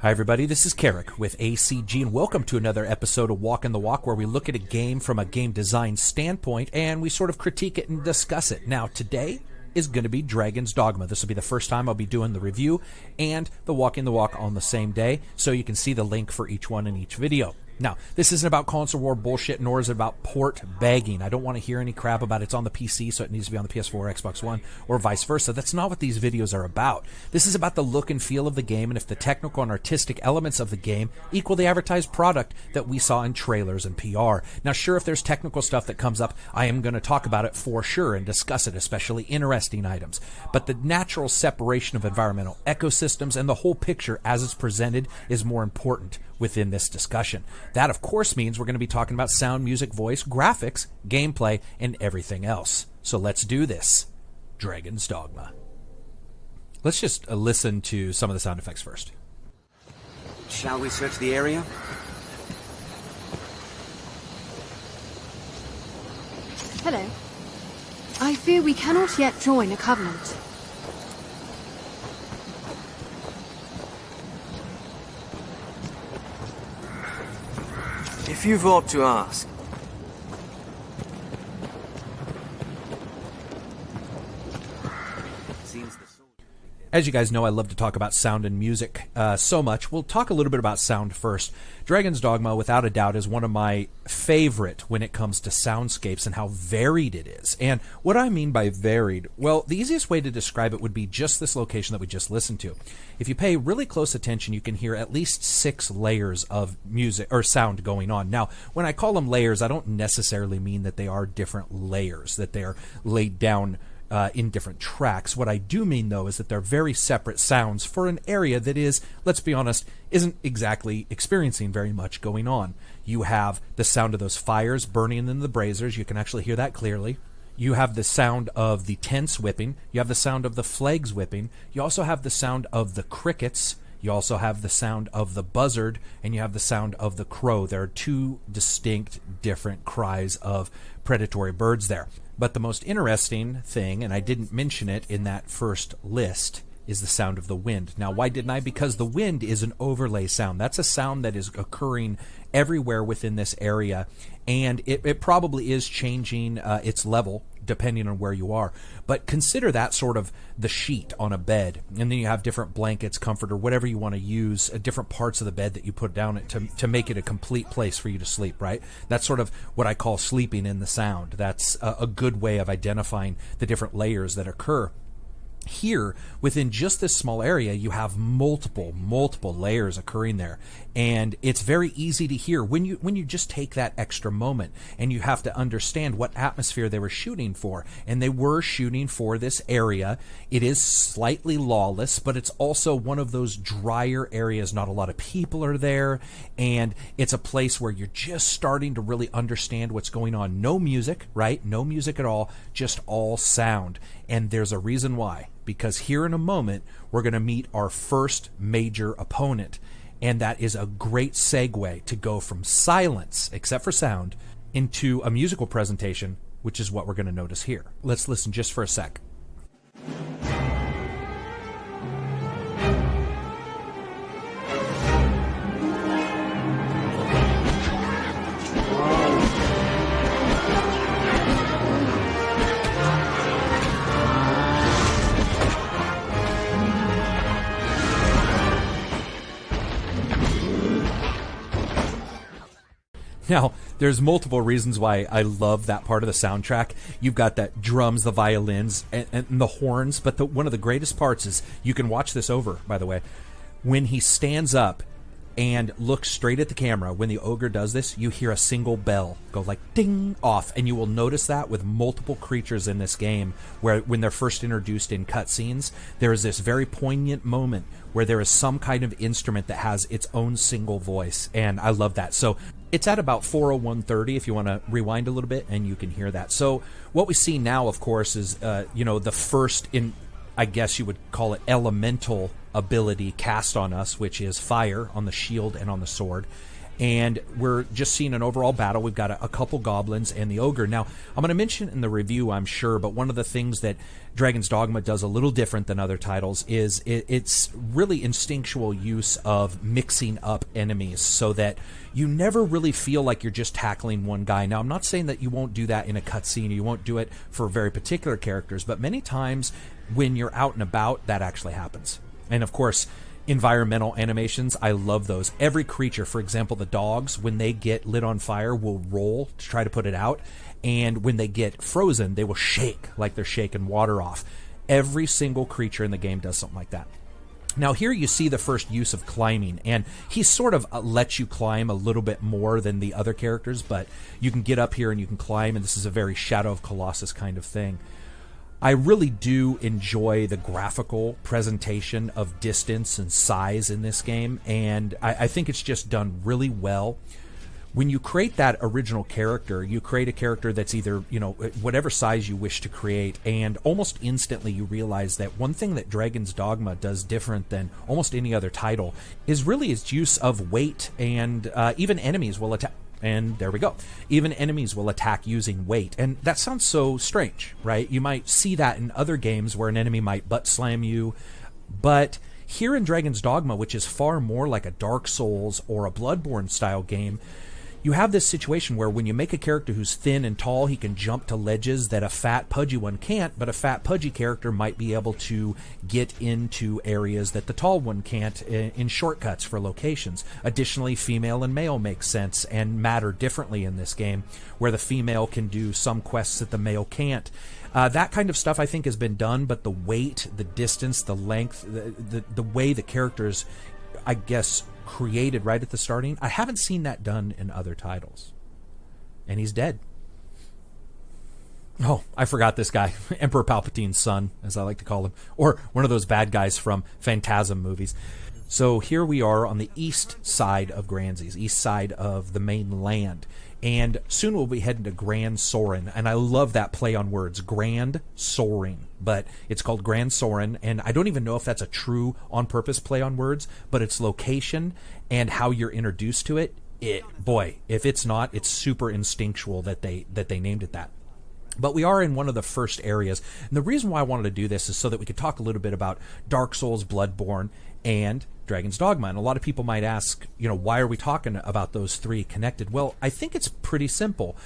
Hi everybody, this is Karak with ACG, and welcome to another episode of Walk in the Walk, where we look at a game from a game design standpoint and we sort of critique it and discuss it. Now, today is going to be Dragons Dogma. This will be the first time I'll be doing the review and the Walk in the Walk on the same day, so you can see the link for each one in each video. Now, this isn't about console war bullshit, nor is it about port bagging. I don't want to hear any crap about it's on the PC, so it needs to be on the PS4 or Xbox One, or vice versa. That's not what these videos are about. This is about the look and feel of the game, and if the technical and artistic elements of the game equal the advertised product that we saw in trailers and PR. Now, sure, if there's technical stuff that comes up, I am going to talk about it for sure and discuss it, especially interesting items. But the natural separation of environmental ecosystems and the whole picture as it's presented is more important within this discussion. That, of course, means we're going to be talking about sound, music, voice, graphics, gameplay, and everything else. So let's do this. Dragons Dogma. Let's just listen to some of the sound effects first. Shall we search the area? Hello. I fear we cannot yet join a covenant. If you've aught to ask. As you guys know, I love to talk about sound and music so much. We'll talk a little bit about sound first. Dragons Dogma, without a doubt, is one of my favorite when it comes to soundscapes and how varied it is. And what I mean by varied, well, the easiest way to describe it would be just this location that we just listened to. If you pay really close attention, you can hear at least 6 layers of music or sound going on. Now, when I call them layers, I don't necessarily mean that they are different layers, that they are laid down in different tracks. What I do mean, though, is that they're very separate sounds for an area that is, let's be honest, isn't exactly experiencing very much going on. You have the sound of those fires burning in the braziers. You can actually hear that clearly. You have the sound of the tents whipping. You have the sound of the flags whipping. You also have the sound of the crickets. You also have the sound of the buzzard, and you have the sound of the crow. There are 2 distinct, different cries of predatory birds there. But the most interesting thing, and I didn't mention it in that first list, is the sound of the wind. Now, why didn't I? Because the wind is an overlay sound. That's a sound that is occurring everywhere within this area, and it probably is changing its level depending on where you are. But consider that sort of the sheet on a bed, and then you have different blankets, comforter, whatever you want to use, different parts of the bed that you put down it to make it a complete place for you to sleep, right? That's sort of what I call sleeping in the sound. That's a good way of identifying the different layers that occur. Here, within just this small area, you have multiple layers occurring there, and it's very easy to hear when you just take that extra moment, and you have to understand what atmosphere they were shooting for. And they were shooting for this area. It is slightly lawless, but it's also one of those drier areas. Not a lot of people are there, and it's a place where you're just starting to really understand what's going on. No music, right? No music at all, just all sound. And there's a reason why. Because here in a moment, we're going to meet our first major opponent. And that is a great segue to go from silence, except for sound, into a musical presentation, which is what we're going to notice here. Let's listen just for a sec. Now, there's multiple reasons why I love that part of the soundtrack. You've got that drums, the violins, and the horns, but one of the greatest parts is, you can watch this over, by the way, when he stands up and looks straight at the camera. When the ogre does this, you hear a single bell go like ding off, and you will notice that with multiple creatures in this game, where when they're first introduced in cutscenes, there is this very poignant moment where there is some kind of instrument that has its own single voice, and I love that. So it's at about 4:01:30 if you want to rewind a little bit, and you can hear that. So what we see now, of course, is the first, in I guess you would call it, elemental ability cast on us, which is fire on the shield and on the sword. And we're just seeing an overall battle. We've got a couple goblins and the ogre. Now, I'm going to mention in the review, I'm sure, but one of the things that Dragon's Dogma does a little different than other titles is it's really instinctual use of mixing up enemies so that you never really feel like you're just tackling one guy. Now, I'm not saying that you won't do that in a cutscene, or you won't do it for very particular characters, but many times when you're out and about, that actually happens. And of course, environmental animations, I love those. Every creature, for example, the dogs, when they get lit on fire, will roll to try to put it out. And when they get frozen, they will shake like they're shaking water off. Every single creature in the game does something like that. Now here you see the first use of climbing, and he sort of lets you climb a little bit more than the other characters, but you can get up here and you can climb, and this is a very Shadow of Colossus kind of thing. I really do enjoy the graphical presentation of distance and size in this game, and I think it's just done really well. When you create that original character, you create a character that's either, whatever size you wish to create, and almost instantly you realize that one thing that Dragon's Dogma does different than almost any other title is really its use of weight, and even enemies will attack. And there we go. Even enemies will attack using weight. And that sounds so strange, right? You might see that in other games where an enemy might butt slam you. But here in Dragon's Dogma, which is far more like a Dark Souls or a Bloodborne style game, you have this situation where when you make a character who's thin and tall, he can jump to ledges that a fat, pudgy one can't, but a fat, pudgy character might be able to get into areas that the tall one can't in shortcuts for locations. Additionally, female and male make sense and matter differently in this game, where the female can do some quests that the male can't. That kind of stuff I think has been done, but the weight, the distance, the length, the way the characters, I guess, created right at the starting, I haven't seen that done in other titles. And he's dead. Oh, I forgot this guy. Emperor Palpatine's son, as I like to call him. Or one of those bad guys from Phantasm movies. So here we are on the east side of Granzies, east side of the main land. And soon we'll be heading to Grand Soren. And I love that play on words, Grand Soren. But it's called Grand Soren, and I don't even know if that's a true on-purpose play on words, but its location and how you're introduced to it, boy, if it's not, it's super instinctual that they named it that. But we are in one of the first areas. And the reason why I wanted to do this is so that we could talk a little bit about Dark Souls, Bloodborne, and Dragon's Dogma. And a lot of people might ask, why are we talking about those three connected? Well, I think it's pretty simple.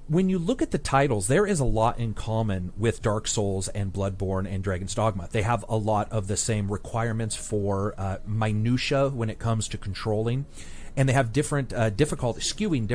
When you look at the titles, there is a lot in common with Dark Souls and Bloodborne and Dragon's Dogma. They have a lot of the same requirements for minutia when it comes to controlling, and they have different skewing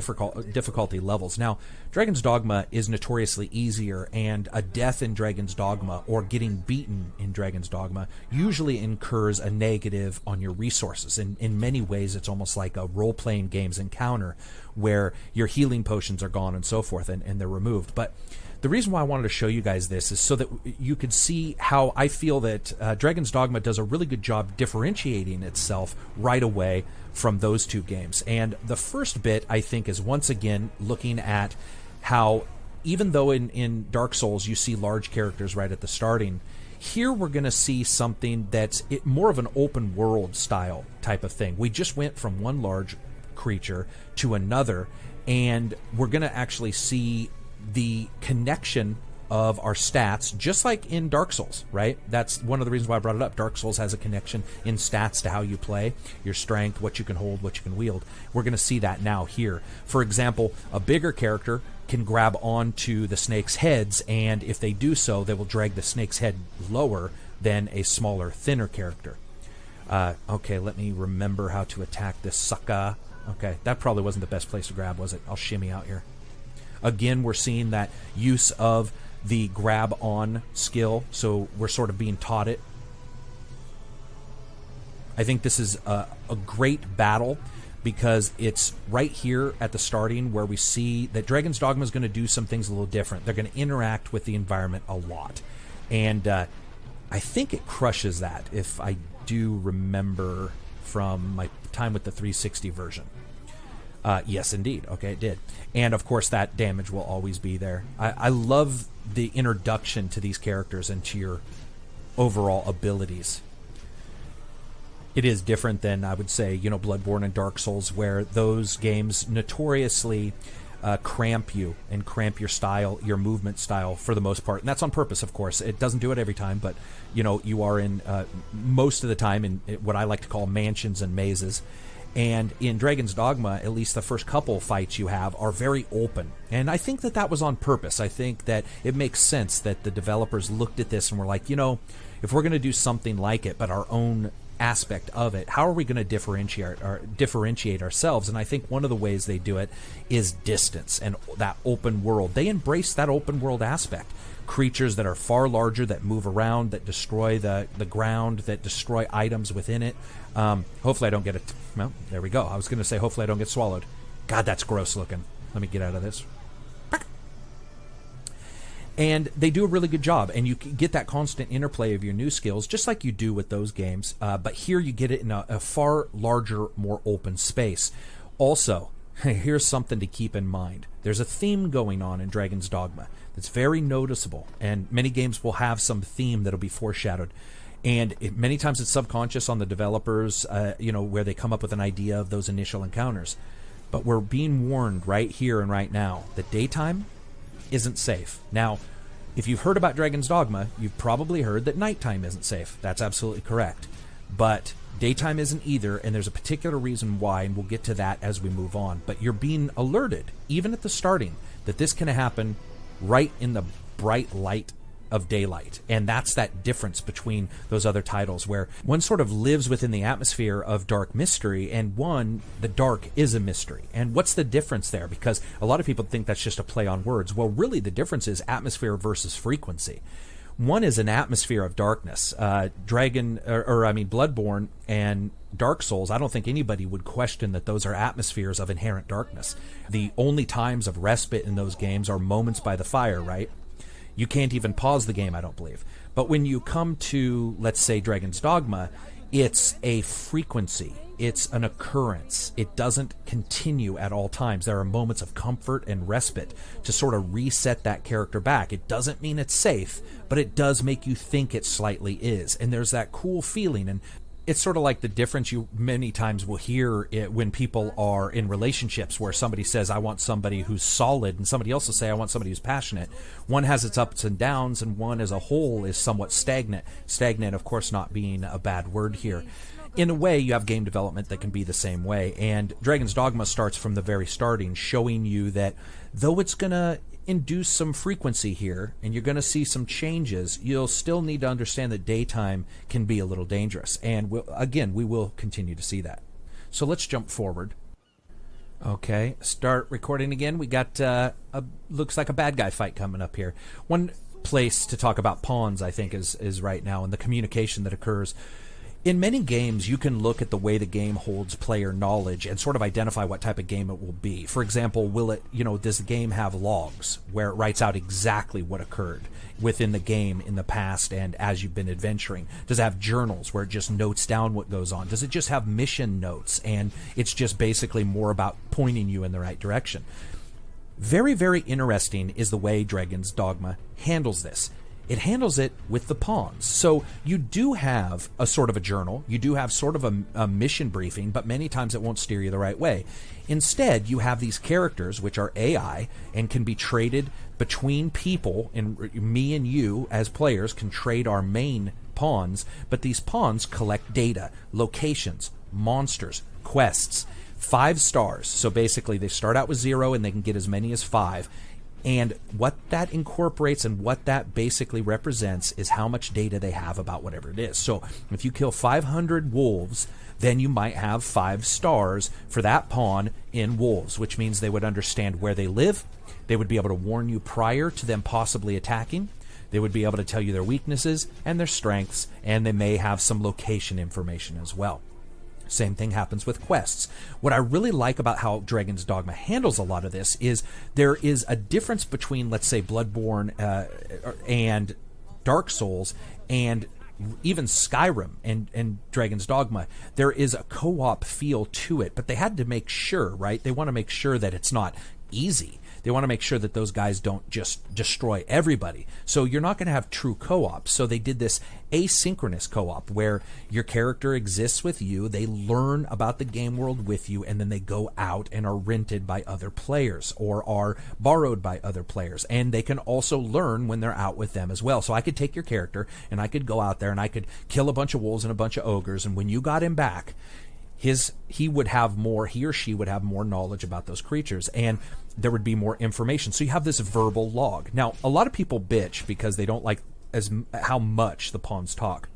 difficulty levels. Now, Dragon's Dogma is notoriously easier, and a death in Dragon's Dogma or getting beaten in Dragon's Dogma usually incurs a negative on your resources. In many ways, it's almost like a role-playing games encounter where your healing potions are gone and so forth, and they're removed. But the reason why I wanted to show you guys this is so that you could see how I feel that Dragon's Dogma does a really good job differentiating itself right away from those two games. And the first bit, I think, is once again looking at how, even though in Dark Souls you see large characters right at the starting, here we're going to see something that's more of an open world style type of thing. We just went from one large creature to another, and we're going to actually see the connection of our stats, just like in Dark Souls, right? That's one of the reasons why I brought it up. Dark Souls has a connection in stats to how you play, your strength, what you can hold, what you can wield. We're going to see that now here. For example, a bigger character can grab onto the snake's heads, and if they do so, they will drag the snake's head lower than a smaller, thinner character. Okay, let me remember how to attack this sucker. Okay, that probably wasn't the best place to grab, was it? I'll shimmy out here. Again, we're seeing that use of the grab on skill, so we're sort of being taught it. I think this is a great battle because it's right here at the starting where we see that Dragon's Dogma is going to do some things a little different. They're going to interact with the environment a lot, and I think it crushes that, if I do remember from my time with the 360 version. Yes, indeed. Okay, it did. And, of course, that damage will always be there. I love the introduction to these characters and to your overall abilities. It is different than, I would say, Bloodborne and Dark Souls, where those games notoriously cramp you and cramp your style, your movement style, for the most part. And that's on purpose, of course. It doesn't do it every time, but, you are in, most of the time, in what I like to call mansions and mazes. And in Dragon's Dogma, at least the first couple fights you have are very open. And I think that was on purpose. I think that it makes sense that the developers looked at this and were like, if we're going to do something like it, but our own aspect of it, how are we going to differentiate ourselves? And I think one of the ways they do it is distance and that open world. They embrace that open world aspect. Creatures that are far larger, that move around, that destroy the ground, that destroy items within it. Hopefully I don't get it. Well, there we go. I was going to say hopefully I don't get swallowed. God, that's gross looking. Let me get out of this. And they do a really good job, and you get that constant interplay of your new skills, just like you do with those games. But here you get it in a far larger, more open space. Also, here's something to keep in mind. There's a theme going on in Dragon's Dogma that's very noticeable, and many games will have some theme that'll be foreshadowed. And many times it's subconscious on the developers, where they come up with an idea of those initial encounters. But we're being warned right here and right now that daytime isn't safe. Now, if you've heard about Dragon's Dogma, you've probably heard that nighttime isn't safe. That's absolutely correct. But daytime isn't either, and there's a particular reason why, and we'll get to that as we move on. But you're being alerted, even at the starting, that this can happen right in the bright light of daylight. And that's that difference between those other titles, where one sort of lives within the atmosphere of dark mystery, and one, the dark is a mystery. And what's the difference there? Because a lot of people think that's just a play on words. Well, really the difference is atmosphere versus frequency. One is an atmosphere of darkness. Bloodborne and Dark Souls, I don't think anybody would question that those are atmospheres of inherent darkness. The only times of respite in those games are moments by the fire, right? You can't even pause the game, I don't believe. But when you come to, let's say, Dragon's Dogma, it's a frequency. It's an occurrence. It doesn't continue at all times. There are moments of comfort and respite to sort of reset that character back. It doesn't mean it's safe, but it does make you think it slightly is. And there's that cool feeling. And it's sort of like the difference you many times will hear when people are in relationships, where somebody says, I want somebody who's solid, and somebody else will say, I want somebody who's passionate. One has its ups and downs, and one as a whole is somewhat stagnant. Stagnant, of course, not being a bad word here. In a way, you have game development that can be the same way. And Dragon's Dogma starts from the very starting, showing you that though it's going to induce some frequency here, and you're going to see some changes, you'll still need to understand that daytime can be a little dangerous. And we will continue to see that. So let's jump forward. Okay, start recording again. We got looks like a bad guy fight coming up here. One place to talk about pawns, I think, is right now, and the communication that occurs. In many games, you can look at the way the game holds player knowledge and sort of identify what type of game it will be. For example, does the game have logs where it writes out exactly what occurred within the game in the past and as you've been adventuring? Does it have journals where it just notes down what goes on? Does it just have mission notes and it's just basically more about pointing you in the right direction? Very, very interesting is the way Dragon's Dogma handles this. It handles it with the pawns. So you do have a sort of a journal, you do have sort of a mission briefing, but many times it won't steer you the right way. Instead, you have these characters, which are AI, and can be traded between people, and me and you as players can trade our main pawns, but these pawns collect data, locations, monsters, quests, 5 stars. So basically they start out with 0 and they can get as many as 5. And what that incorporates and what that basically represents is how much data they have about whatever it is. So if you kill 500 wolves, then you might have 5 stars for that pawn in wolves, which means they would understand where they live. They would be able to warn you prior to them possibly attacking. They would be able to tell you their weaknesses and their strengths, and they may have some location information as well. Same thing happens with quests. What I really like about how Dragon's Dogma handles a lot of this is there is a difference between, let's say, Bloodborne and Dark Souls and even Skyrim and Dragon's Dogma. There is a co-op feel to it, but they had to make sure, right? They want to make sure that it's not easy. They want to make sure that those guys don't just destroy everybody. So you're not going to have true co-op. So they did this asynchronous co-op where your character exists with you, they learn about the game world with you, and then they go out and are rented by other players or are borrowed by other players. And they can also learn when they're out with them as well. So I could take your character and I could go out there and I could kill a bunch of wolves and a bunch of ogres, and when you got him back, he or she would have more knowledge about those creatures, and there would be more information. So you have this verbal log. Now, a lot of people bitch because they don't like how much the pawns talk.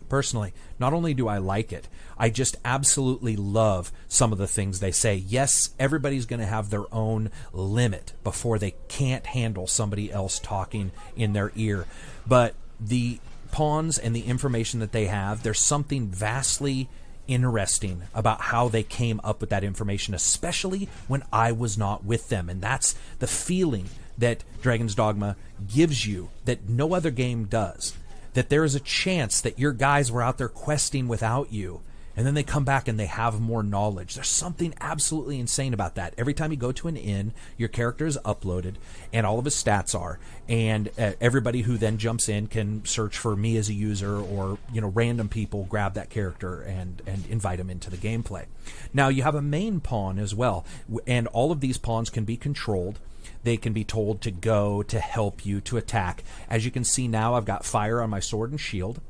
Personally, not only do I like it, I just absolutely love some of the things they say. Yes, everybody's going to have their own limit before they can't handle somebody else talking in their ear. But the pawns and the information that they have, there's something vastly interesting about how they came up with that information, especially when I was not with them. And that's the feeling that Dragons Dogma gives you that no other game does. That there is a chance that your guys were out there questing without you, and then they come back and they have more knowledge. There's something absolutely insane about that. Every time you go to an inn, your character is uploaded, and all of his stats are, and everybody who then jumps in can search for me as a user, or random people grab that character and invite him into the gameplay. Now you have a main pawn as well, and all of these pawns can be controlled. They can be told to go, to help you, to attack. As you can see now, I've got fire on my sword and shield.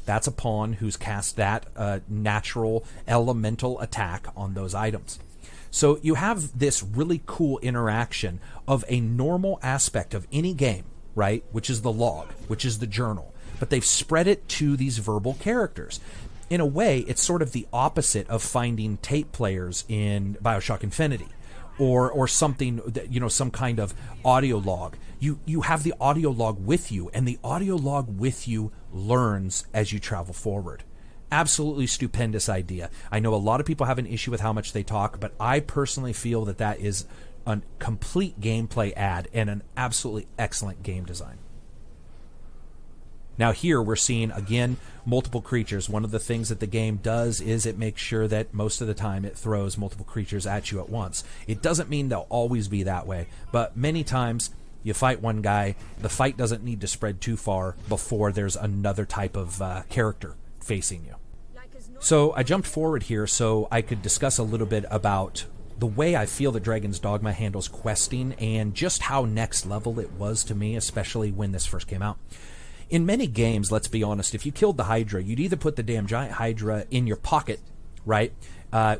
That's a pawn who's cast that natural elemental attack on those items. So you have this really cool interaction of a normal aspect of any game, right? Which is the log, which is the journal. But they've spread it to these verbal characters. In a way, it's sort of the opposite of finding tape players in BioShock Infinity. Or something, some kind of audio log. You have the audio log with you, and the audio log with you learns as you travel forward. Absolutely stupendous idea. I know a lot of people have an issue with how much they talk, but I personally feel that that is a complete gameplay add and an absolutely excellent game design. Now here we're seeing, again, multiple creatures. One of the things that the game does is it makes sure that most of the time it throws multiple creatures at you at once. It doesn't mean they'll always be that way, but many times you fight one guy, the fight doesn't need to spread too far before there's another type of character facing you. So I jumped forward here so I could discuss a little bit about the way I feel that Dragon's Dogma handles questing and just how next level it was to me, especially when this first came out. In many games, let's be honest, if you killed the Hydra, you'd either put the damn giant Hydra in your pocket, right?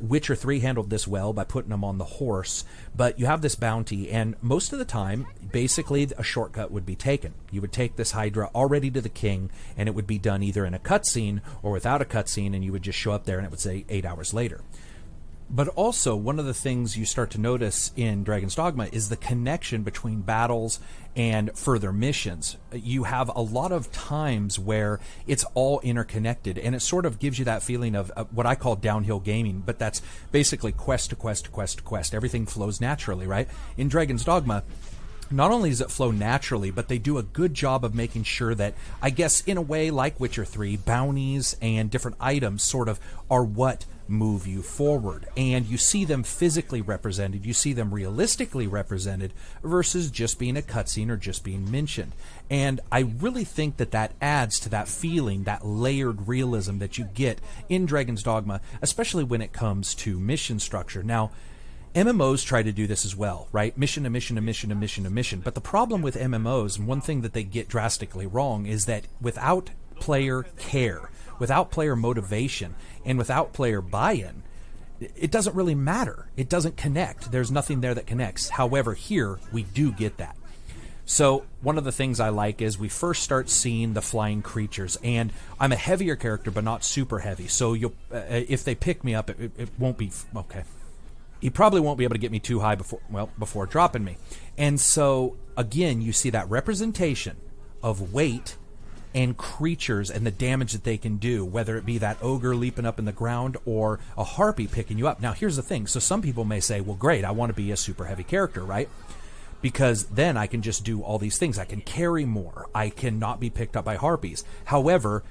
Witcher 3 handled this well by putting them on the horse, but you have this bounty, and most of the time, basically, a shortcut would be taken. You would take this Hydra already to the king, and it would be done either in a cutscene or without a cutscene, and you would just show up there, and it would say 8 hours later. But also, one of the things you start to notice in Dragon's Dogma is the connection between battles and further missions. You have a lot of times where it's all interconnected, and it sort of gives you that feeling of what I call downhill gaming, but that's basically quest to quest to quest to quest. Everything flows naturally, right? In Dragon's Dogma, not only does it flow naturally, but they do a good job of making sure that, I guess, in a way like Witcher 3, bounties and different items sort of are what move you forward. And you see them physically represented, you see them realistically represented, versus just being a cutscene or just being mentioned. And I really think that that adds to that feeling, that layered realism that you get in Dragon's Dogma, especially when it comes to mission structure. Now, MMOs try to do this as well, right? Mission to mission to mission to mission to mission. But the problem with MMOs, and one thing that they get drastically wrong, is that without player care, without player motivation, and without player buy-in, it doesn't really matter. It doesn't connect. There's nothing there that connects. However, here, we do get that. So one of the things I like is we first start seeing the flying creatures, and I'm a heavier character, but not super heavy. So you'll, if they pick me up, it won't be... Okay. He probably won't be able to get me too high before dropping me. And so, again, you see that representation of weight and creatures and the damage that they can do, whether it be that ogre leaping up in the ground or a harpy picking you up. Now, here's the thing. So some people may say, well, great, I want to be a super heavy character, right? Because then I can just do all these things. I can carry more. I cannot be picked up by harpies. However,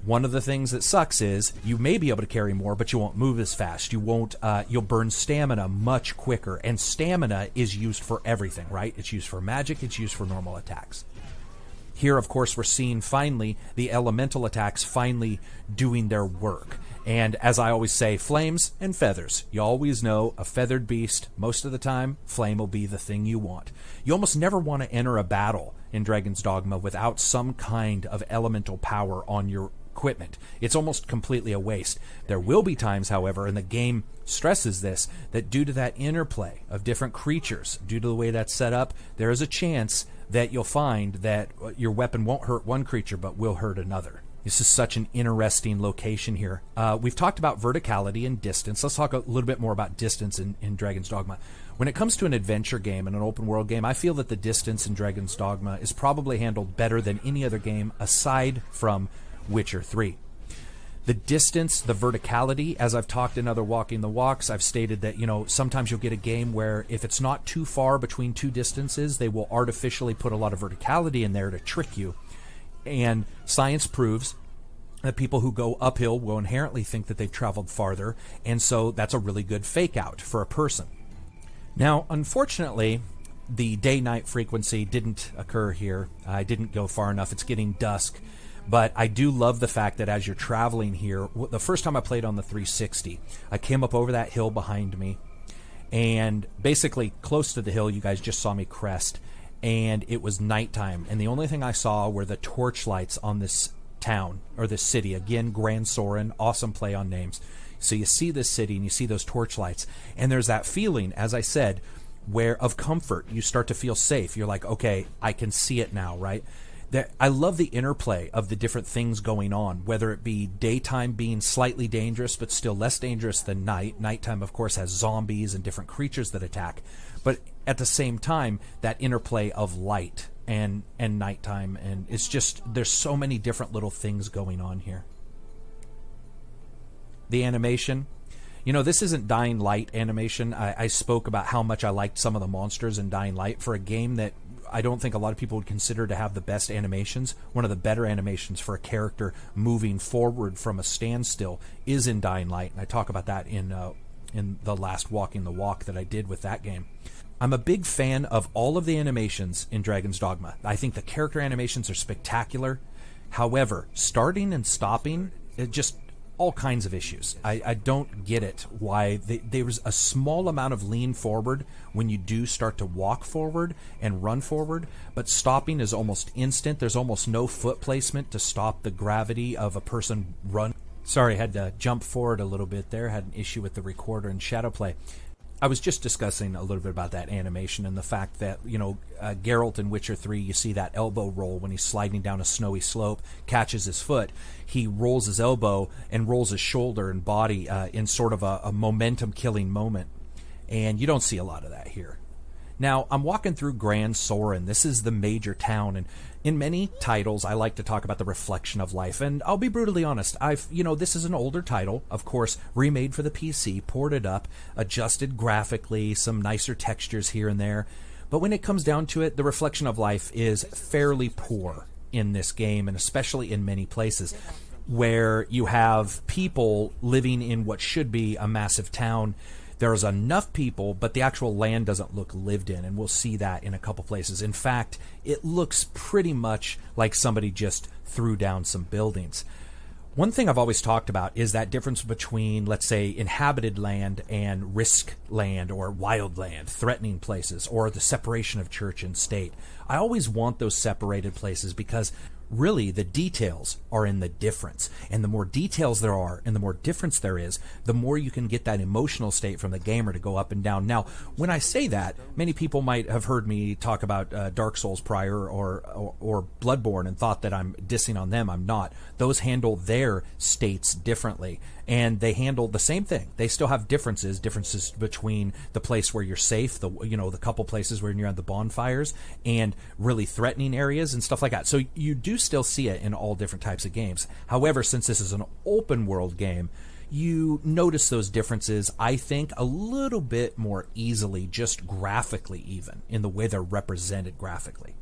One of the things that sucks is you may be able to carry more, but you won't move as fast. You won't. You'll burn stamina much quicker, and stamina is used for everything, right? It's used for magic. It's used for normal attacks. Here, of course, we're seeing finally the elemental attacks finally doing their work. And as I always say, flames and feathers. You always know a feathered beast, most of the time, flame will be the thing you want. You almost never want to enter a battle in Dragon's Dogma without some kind of elemental power on your equipment. It's almost completely a waste. There will be times, however, and the game stresses this, that due to that interplay of different creatures, due to the way that's set up, there is a chance that you'll find that your weapon won't hurt one creature but will hurt another. This is such an interesting location here. We've talked about verticality and distance. Let's talk a little bit more about distance in Dragon's Dogma. When it comes to an adventure game and an open world game, I feel that the distance in Dragon's Dogma is probably handled better than any other game aside from Witcher 3. The distance, the verticality, as I've talked in other Walking the Walks, I've stated that, sometimes you'll get a game where if it's not too far between two distances, they will artificially put a lot of verticality in there to trick you. And science proves that people who go uphill will inherently think that they've traveled farther, and so that's a really good fake out for a person. Now, unfortunately, the day-night frequency didn't occur here. I didn't go far enough. It's getting dusk. But I do love the fact that as you're traveling here, the first time I played on the 360, I came up over that hill behind me, and basically close to the hill, you guys just saw me crest, and it was nighttime, and the only thing I saw were the torch lights on this town, or this city. Again, Grand Soren, awesome play on names. So you see this city, and you see those torch lights, and there's that feeling, as I said, where of comfort. You start to feel safe. You're like, okay, I can see it now, right? I love the interplay of the different things going on, whether it be daytime being slightly dangerous but still less dangerous than night. Nighttime, of course, has zombies and different creatures that attack. But at the same time, that interplay of light and nighttime, and it's just, there's so many different little things going on here. The animation. This isn't Dying Light animation. I spoke about how much I liked some of the monsters in Dying Light. For a game that I don't think a lot of people would consider to have the best animations, one of the better animations for a character moving forward from a standstill is in Dying Light, and I talk about that in the last Walking the Walk that I did with that game. I'm a big fan of all of the animations in Dragon's Dogma. I think the character animations are spectacular. However, starting and stopping, it just all kinds of issues. I don't get it why there was a small amount of lean forward when you do start to walk forward and run forward, but stopping is almost instant. There's almost no foot placement to stop the gravity of a person run. Sorry, I had to jump forward a little bit there. Had an issue with the recorder and shadow play. I was just discussing a little bit about that animation and the fact that, Geralt in Witcher 3, you see that elbow roll when he's sliding down a snowy slope, catches his foot. He rolls his elbow and rolls his shoulder and body in sort of a momentum-killing moment. And you don't see a lot of that here. Now, I'm walking through Grand Soren. This is the major town, and in many titles, I like to talk about the reflection of life. And I'll be brutally honest, this is an older title, of course, remade for the PC, ported up, adjusted graphically, some nicer textures here and there. But when it comes down to it, the reflection of life is fairly poor in this game, and especially in many places where you have people living in what should be a massive town. There's enough people, but the actual land doesn't look lived in, and we'll see that in a couple places. In fact, it looks pretty much like somebody just threw down some buildings. One thing I've always talked about is that difference between, let's say, inhabited land and risk land or wild land, threatening places, or the separation of church and state. I always want those separated places because really the details are in the difference, and the more details there are and the more difference there is, the more you can get that emotional state from the gamer to go up and down. Now, when I say that, many people might have heard me talk about Dark Souls prior or Bloodborne and thought that I'm dissing on them. I'm not. Those handle their states differently, and they handle the same thing. They still have differences between the place where you're safe, the couple places where you're at the bonfires, and really threatening areas and stuff like that. So you do still see it in all different types of games. However, since this is an open world game, you notice those differences, I think, a little bit more easily, just graphically even, in the way they're represented graphically.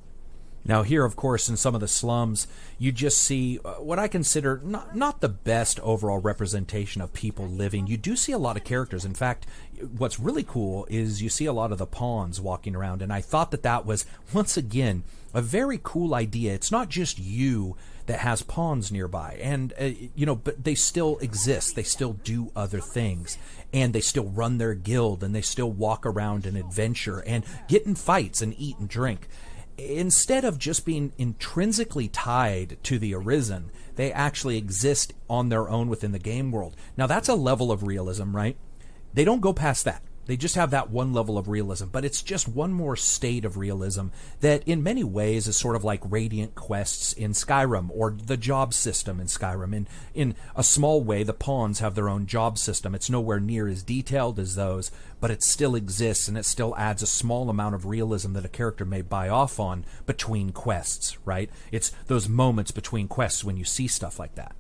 Now here, of course, in some of the slums, you just see what I consider not the best overall representation of people living. You do see a lot of characters. In fact, what's really cool is you see a lot of the pawns walking around, and I thought that was, once again, a very cool idea. It's not just you that has pawns nearby, and but they still exist. They still do other things, and they still run their guild, and they still walk around and adventure and get in fights and eat and drink. Instead of just being intrinsically tied to the Arisen, they actually exist on their own within the game world. Now that's a level of realism, right? They don't go past that. They just have that one level of realism, but it's just one more state of realism that in many ways is sort of like Radiant quests in Skyrim or the job system in Skyrim. In a small way, the pawns have their own job system. It's nowhere near as detailed as those, but it still exists, and it still adds a small amount of realism that a character may buy off on between quests, right? It's those moments between quests when you see stuff like that.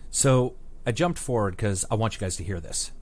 So I jumped forward because I want you guys to hear this.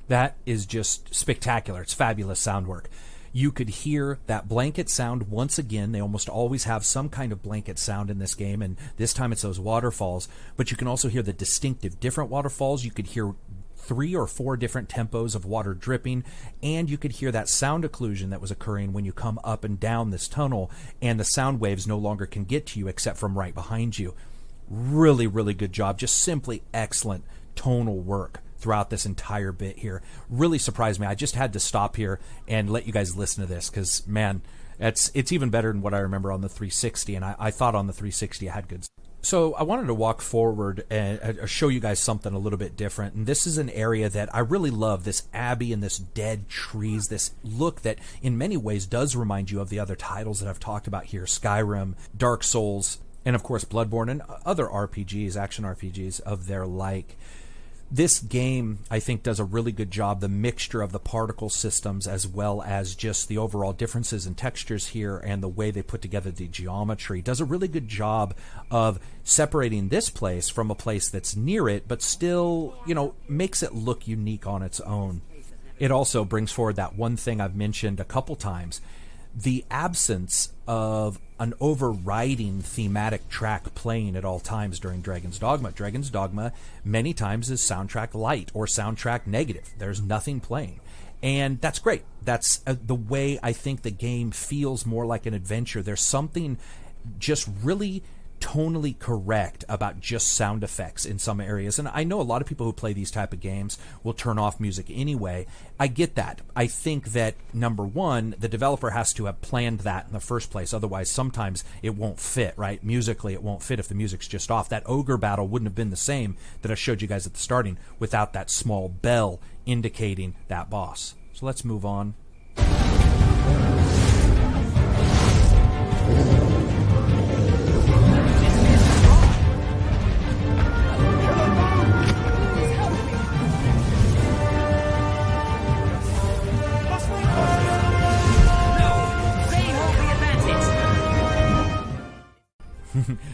That is just spectacular. It's fabulous sound work. You could hear that blanket sound once again. They almost always have some kind of blanket sound in this game, and this time it's those waterfalls. But you can also hear the distinctive different waterfalls. You could hear 3 or 4 different tempos of water dripping, and you could hear that sound occlusion that was occurring when you come up and down this tunnel, and the sound waves no longer can get to you except from right behind you. Really, really good job. Just simply excellent tonal work throughout this entire bit here. Really surprised me. I just had to stop here and let you guys listen to this because, man, it's even better than what I remember on the 360, and I thought on the 360 I had good. So I wanted to walk forward and show you guys something a little bit different, and this is an area that I really love, this abbey and this dead trees, this look that in many ways does remind you of the other titles that I've talked about here, Skyrim, Dark Souls, and of course Bloodborne and other RPGs, action RPGs of their like. This game, I think, does a really good job, the mixture of the particle systems as well as just the overall differences in textures here and the way they put together the geometry, does a really good job of separating this place from a place that's near it, but still, makes it look unique on its own. It also brings forward that one thing I've mentioned a couple times, the absence of an overriding thematic track playing at all times during Dragon's Dogma. Dragon's Dogma many times is soundtrack light or soundtrack negative. There's nothing playing. And that's great. That's the way I think the game feels more like an adventure. There's something just really tonally correct about just sound effects in some areas, and I know a lot of people who play these type of games will turn off music anyway. I get that. I think that number one, the developer has to have planned that in the first place, otherwise sometimes it won't fit, right? Musically it won't fit if the music's just off. That ogre battle wouldn't have been the same that I showed you guys at the starting without that small bell indicating that boss. So let's move on.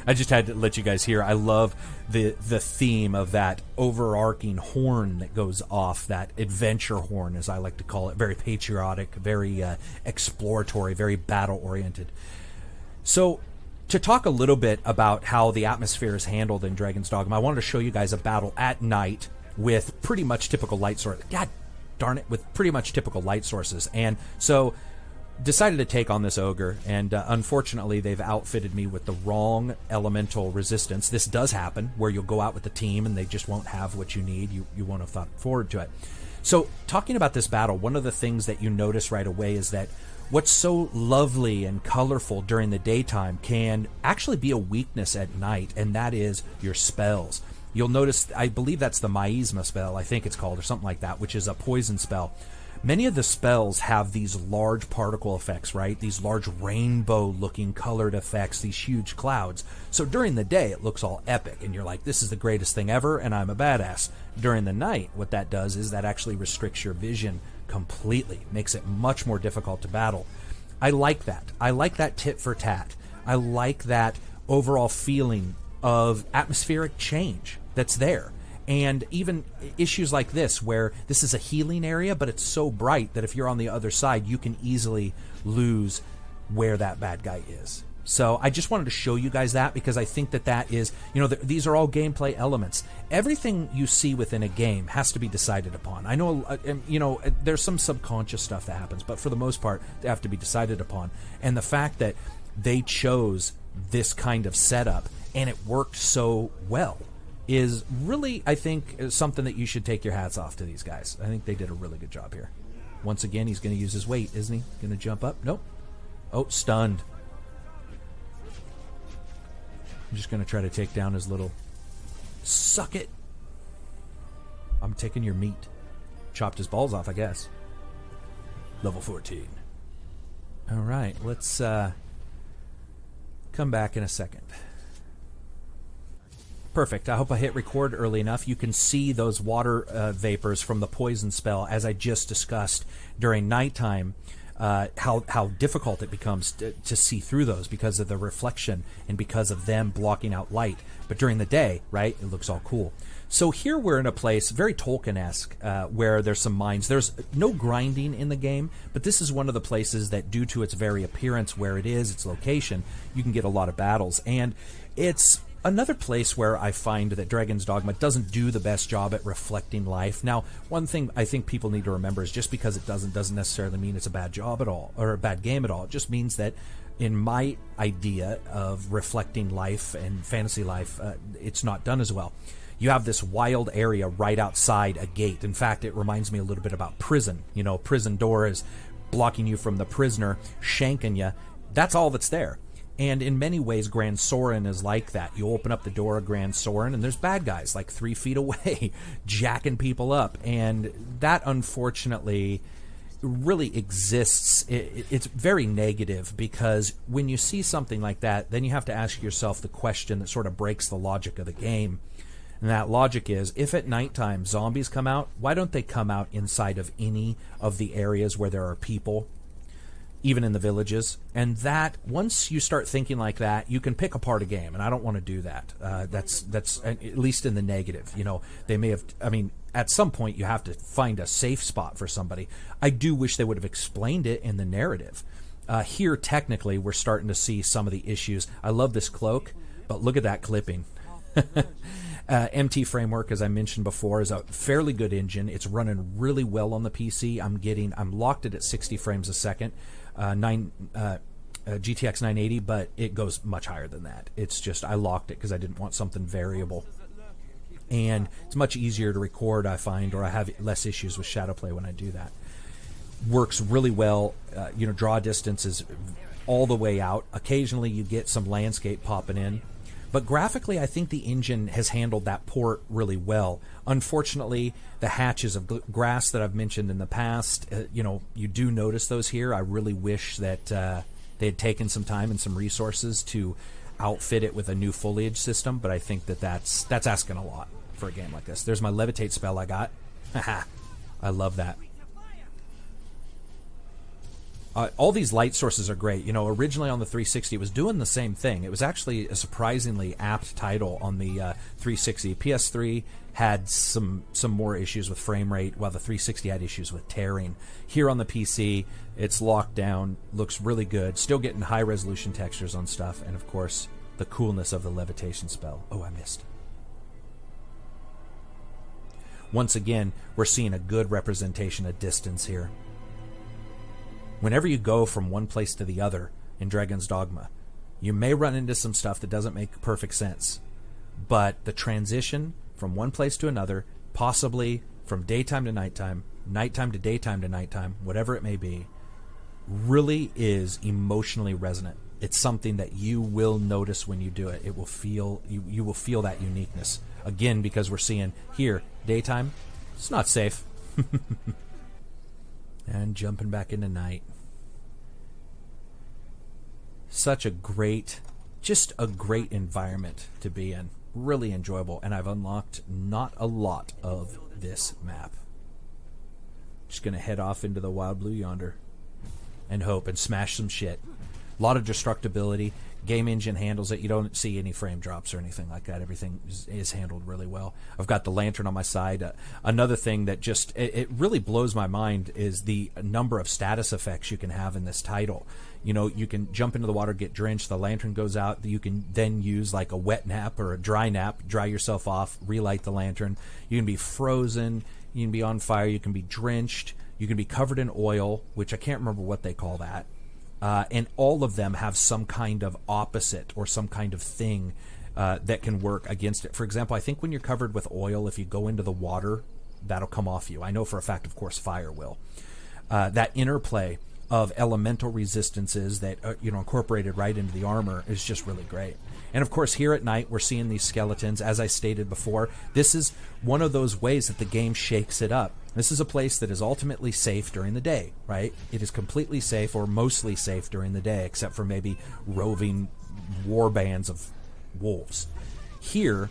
I just had to let you guys hear. I love the theme of that overarching horn that goes off, that adventure horn, as I like to call it. Very patriotic, very exploratory, very battle-oriented. So to talk a little bit about how the atmosphere is handled in Dragon's Dogma, I wanted to show you guys a battle at night with pretty much typical light sources. God darn it, with pretty much typical light sources. And so decided to take on this ogre, and unfortunately they've outfitted me with the wrong elemental resistance. This does happen where you'll go out with the team and they just won't have what you need. You won't have thought forward to it. So talking about this battle, one of the things that you notice right away is that what's so lovely and colorful during the daytime can actually be a weakness at night, and that is your spells. You'll notice, I believe that's the Miasma spell, I think it's called, or something like that, which is a poison spell. Many of the spells have these large particle effects, right? These large rainbow-looking colored effects, these huge clouds. So during the day, it looks all epic, and you're like, this is the greatest thing ever, and I'm a badass. During the night, what that does is that actually restricts your vision completely, makes it much more difficult to battle. I like that. I like that tit for tat. I like that overall feeling of atmospheric change that's there. And even issues like this, where this is a healing area, but it's so bright that if you're on the other side, you can easily lose where that bad guy is. So I just wanted to show you guys that, because I think that that is, these are all gameplay elements. Everything you see within a game has to be decided upon. I know, there's some subconscious stuff that happens, but for the most part, they have to be decided upon. And the fact that they chose this kind of setup and it worked so well is really, I think, something that you should take your hats off to these guys. I think they did a really good job here. Once again, he's going to use his weight, isn't he? Going to jump up? Nope. Oh, stunned. I'm just going to try to take down his little... Suck it! I'm taking your meat. Chopped his balls off, I guess. Level 14. Alright, let's come back in a second. Perfect. I hope I hit record early enough. You can see those water vapors from the poison spell, as I just discussed during nighttime, how difficult it becomes to see through those because of the reflection and because of them blocking out light. But during the day, right, it looks all cool. So here we're in a place very Tolkien-esque where there's some mines. There's no grinding in the game, but this is one of the places that, due to its very appearance, where it is, its location, you can get a lot of battles. And it's another place where I find that Dragons Dogma doesn't do the best job at reflecting life. Now, one thing I think people need to remember is just because it doesn't necessarily mean it's a bad job at all, or a bad game at all. It just means that in my idea of reflecting life and fantasy life, it's not done as well. You have this wild area right outside a gate. In fact, it reminds me a little bit about prison. Prison door is blocking you from the prisoner, shanking you. That's all that's there. And in many ways, Grand Soren is like that. You open up the door of Grand Soren, and there's bad guys like 3 feet away jacking people up. And that, unfortunately, really exists. It's very negative, because when you see something like that, then you have to ask yourself the question that sort of breaks the logic of the game. And that logic is, if at nighttime zombies come out, why don't they come out inside of any of the areas where there are people? Even in the villages. And that, once you start thinking like that, you can pick apart a game, and I don't want to do that. That's at least in the negative. They may have, at some point you have to find a safe spot for somebody. I do wish they would have explained it in the narrative. Here, technically, we're starting to see some of the issues. I love this cloak, but look at that clipping. MT Framework, as I mentioned before, is a fairly good engine. It's running really well on the PC. I'm locked it at 60 frames a second. GTX 980, but it goes much higher than that. It's just, I locked it because I didn't want something variable. And it's much easier to record, I find, or I have less issues with shadow play when I do that. Works really well. Draw distance is all the way out. Occasionally you get some landscape popping in. But graphically, I think the engine has handled that port really well. Unfortunately, the hatches of grass that I've mentioned in the past, you do notice those here. I really wish that they had taken some time and some resources to outfit it with a new foliage system, but I think that's asking a lot for a game like this. There's my levitate spell I got. Haha, I love that. All these light sources are great. Originally on the 360, it was doing the same thing. It was actually a surprisingly apt title on the 360. PS3 had some more issues with frame rate, while the 360 had issues with tearing. Here on the PC, it's locked down, looks really good, still getting high-resolution textures on stuff, and of course, the coolness of the levitation spell. Oh, I missed. Once again, we're seeing a good representation of distance here. Whenever you go from one place to the other in Dragon's Dogma, you may run into some stuff that doesn't make perfect sense. But the transition from one place to another, possibly from daytime to nighttime, nighttime to daytime to nighttime, whatever it may be, really is emotionally resonant. It's something that you will notice when you do it. It will feel, you will feel that uniqueness. Again, because we're seeing here, daytime, it's not safe. And jumping back into night. Such a great, just a great environment to be in. Really enjoyable. And I've unlocked not a lot of this map. Just going to head off into the wild blue yonder and hope and smash some shit. A lot of destructibility. Game engine handles it. You don't see any frame drops or anything like that. Everything is handled really well. I've got the lantern on my side. Another thing that just it really blows my mind is the number of status effects you can have in this title. You know, you can jump into the water, get drenched, the lantern goes out. You can then use like a wet nap or a dry nap, dry yourself off, relight the lantern. You can be frozen, you can be on fire, you can be drenched, you can be covered in oil, which I can't remember what they call that. And all of them have some kind of opposite or some kind of thing that can work against it. For example, I think when you're covered with oil, if you go into the water, that'll come off you. I know for a fact, of course, fire will. That interplay of elemental resistances that incorporated right into the armor is just really great. And of course, here at night, we're seeing these skeletons. As I stated before, this is one of those ways that the game shakes it up. This is a place that is ultimately safe during the day, right? It is completely safe or mostly safe during the day, except for maybe roving war bands of wolves. Here,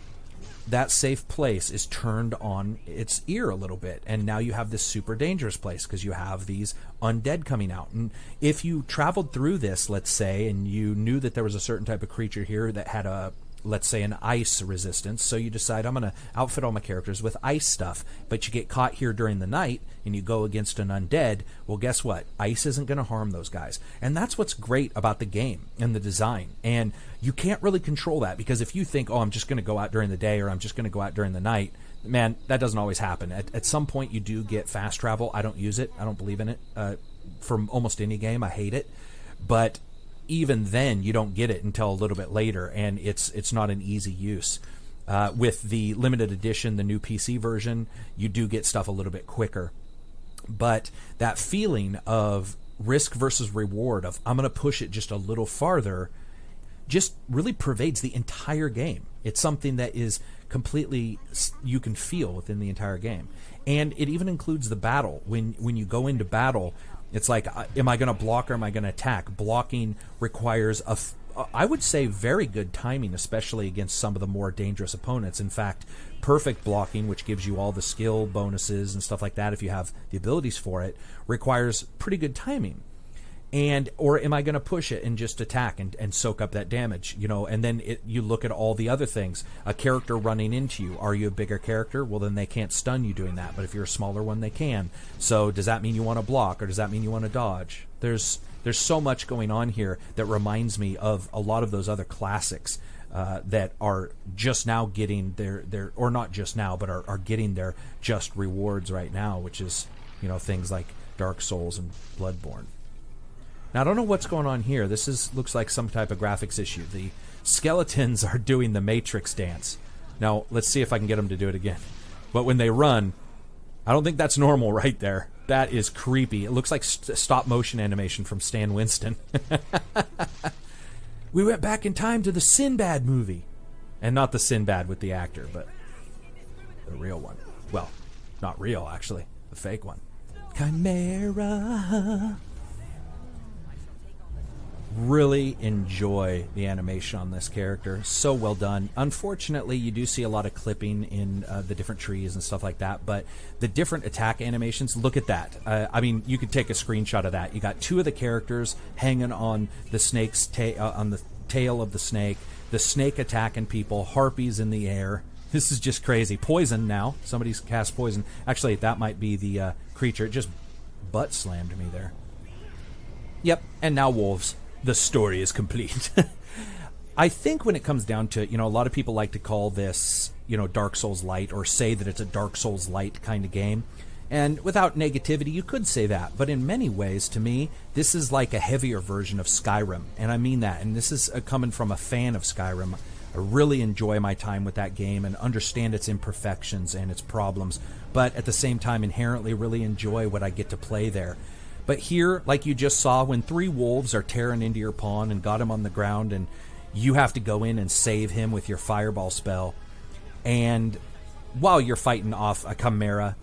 that safe place is turned on its ear a little bit, and now you have this super dangerous place because you have these undead coming out. And if you traveled through this, let's say, and you knew that there was a certain type of creature here that had a, let's say, an ice resistance, so you decide, I'm going to outfit all my characters with ice stuff, but you get caught here during the night and you go against an undead, well, guess what? Ice isn't going to harm those guys. And that's what's great about the game and the design. And you can't really control that, because if you think, oh, I'm just going to go out during the day or I'm just going to go out during the night, man, that doesn't always happen. At some point, you do get fast travel. I don't use it. I don't believe in it. For almost any game, I hate it. But even then, you don't get it until a little bit later, and it's not an easy use. With the limited edition, the new PC version, you do get stuff a little bit quicker. But that feeling of risk versus reward, of I'm going to push it just a little farther, just really pervades the entire game. It's something that is completely, you can feel within the entire game. And it even includes the battle. When you go into battle, it's like, am I going to block or am I going to attack? Blocking requires, I would say, very good timing, especially against some of the more dangerous opponents. In fact, perfect blocking, which gives you all the skill bonuses and stuff like that if you have the abilities for it, requires pretty good timing. And or am I going to push it and just attack and soak up that damage? And then you look at all the other things. A character running into you. Are you a bigger character? Well, then they can't stun you doing that. But if you're a smaller one, they can. So does that mean you want to block, or does that mean you want to dodge? There's so much going on here that reminds me of a lot of those other classics that are just now getting their or not just now, but are getting their just rewards right now, which is things like Dark Souls and Bloodborne. Now, I don't know what's going on here. This looks like some type of graphics issue. The skeletons are doing the Matrix dance. Now, let's see if I can get them to do it again. But when they run, I don't think that's normal right there. That is creepy. It looks like stop motion animation from Stan Winston. We went back in time to the Sinbad movie. And not the Sinbad with the actor, but the real one. Well, not real, actually. The fake one. Chimera. Really enjoy the animation on this character. So well done. Unfortunately, you do see a lot of clipping in the different trees and stuff like that, but the different attack animations, look at that. I mean, you could take a screenshot of that. You got two of the characters hanging on the snake's on the tail of the snake attacking people, harpies in the air. This is just crazy. Poison now. Somebody's cast poison. Actually, that might be the creature. It just butt slammed me there. Yep, and now wolves. The story is complete. I think when it comes down to it, a lot of people like to call this, Dark Souls Light, or say that it's a Dark Souls Light kind of game. And without negativity, you could say that. But in many ways, to me, this is like a heavier version of Skyrim. And I mean that. And this is coming from a fan of Skyrim. I really enjoy my time with that game and understand its imperfections and its problems. But at the same time, inherently really enjoy what I get to play there. But here, like you just saw, when 3 wolves are tearing into your pawn and got him on the ground, and you have to go in and save him with your fireball spell, and while you're fighting off a chimera,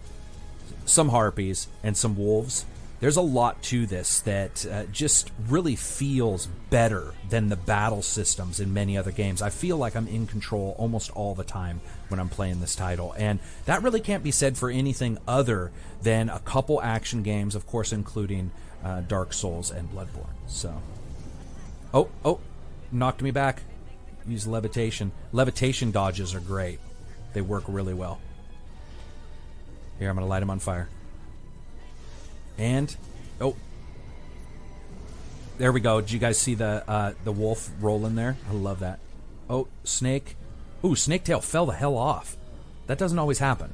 some harpies, and some wolves, There's a lot to this that just really feels better than the battle systems in many other games. I feel like I'm in control almost all the time when I'm playing this title, and that really can't be said for anything other than a couple action games, of course, including Dark Souls and Bloodborne. So, oh, knocked me back. Use levitation. Levitation dodges are great. They work really well. Here, I'm going to light him on fire. And, oh, there we go. Did you guys see the wolf rolling there? I love that. Oh, snake. Ooh, Snaketail fell the hell off. That doesn't always happen.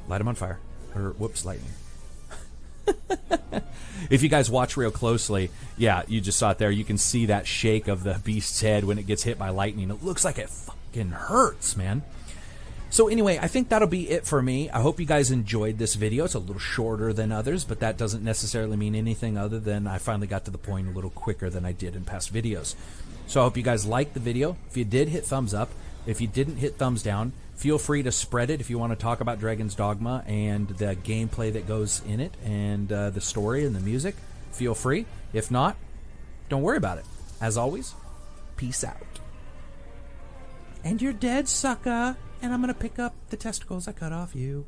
Light him on fire. Or, whoops, lightning. If you guys watch real closely, yeah, you just saw it there. You can see that shake of the beast's head when it gets hit by lightning. It looks like it fucking hurts, man. So anyway, I think that'll be it for me. I hope you guys enjoyed this video. It's a little shorter than others, but that doesn't necessarily mean anything other than I finally got to the point a little quicker than I did in past videos. So I hope you guys liked the video. If you did, hit thumbs up. If you didn't, hit thumbs down. Feel free to spread it if you want to talk about Dragons Dogma and the gameplay that goes in it and the story and the music. Feel free. If not, don't worry about it. As always, peace out. And you're dead, sucker. And I'm going to pick up the testicles I cut off you.